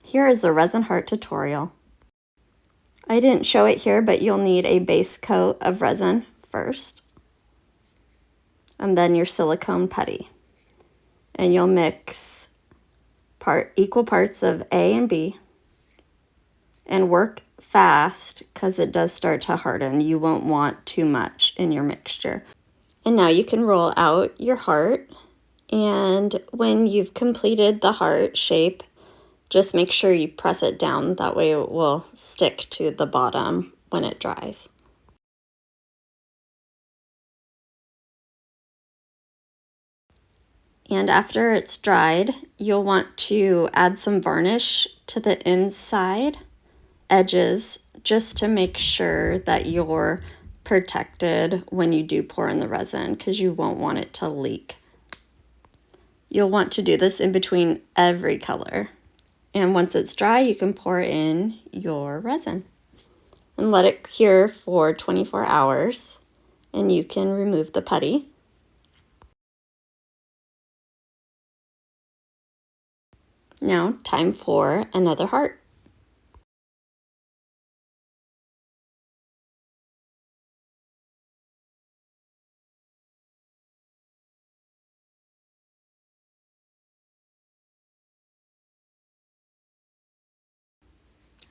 Here is the resin heart tutorial. I didn't show it here, but you'll need a base coat of resin first, and then your silicone putty. And you'll mix equal parts of A and B, and work fast because it does start to harden. You won't want too much in your mixture. And now you can roll out your heart, and when you've completed the heart shape, just make sure you press it down. That way it will stick to the bottom when it dries. And after it's dried, you'll want to add some varnish to the inside edges just to make sure that you're protected when you do pour in the resin, because you won't want it to leak. You'll want to do this in between every color. And once it's dry, you can pour in your resin and let it cure for 24 hours, and you can remove the putty. Now, time for another heart.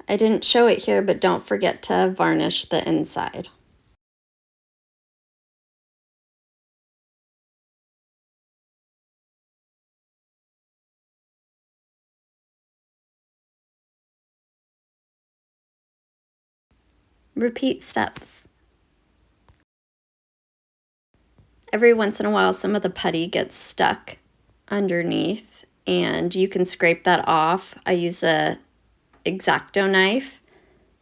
I didn't show it here, but don't forget to varnish the inside. Repeat steps. Every once in a while, some of the putty gets stuck underneath, and you can scrape that off. I use a itX-acto knife,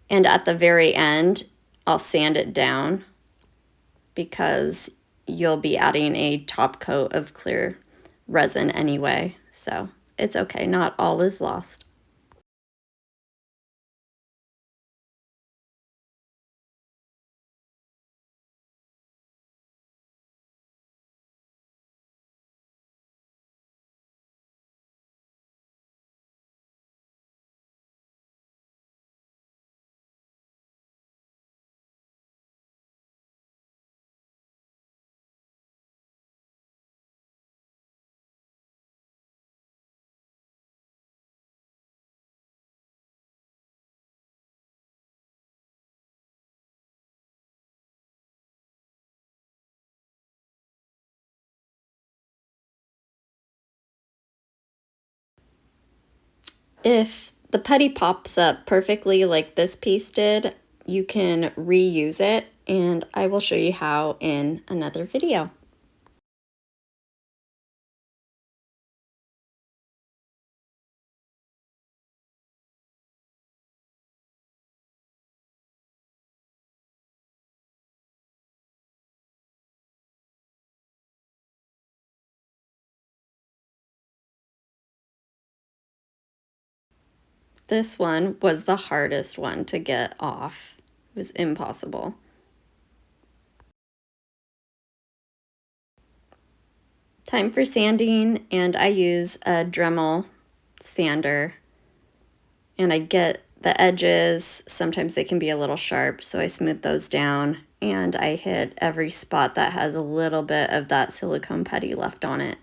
and at the very end, I'll sand it down because you'll be adding a top coat of clear resin anyway, so it's okay, not all is lost. If the putty pops up perfectly like this piece did, you can reuse it, and I will show you how in another video. This one was the hardest one to get off. It was impossible. Time for sanding, and I use a Dremel sander, and I get the edges. Sometimes they can be a little sharp, so I smooth those down, and I hit every spot that has a little bit of that silicone putty left on it.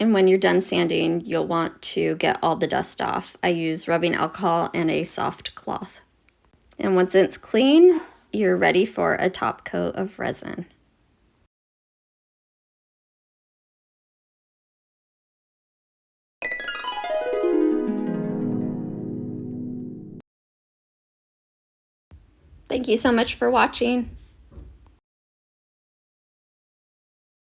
And when you're done sanding, you'll want to get all the dust off. I use rubbing alcohol and a soft cloth. And once it's clean, you're ready for a top coat of resin. Thank you so much for watching.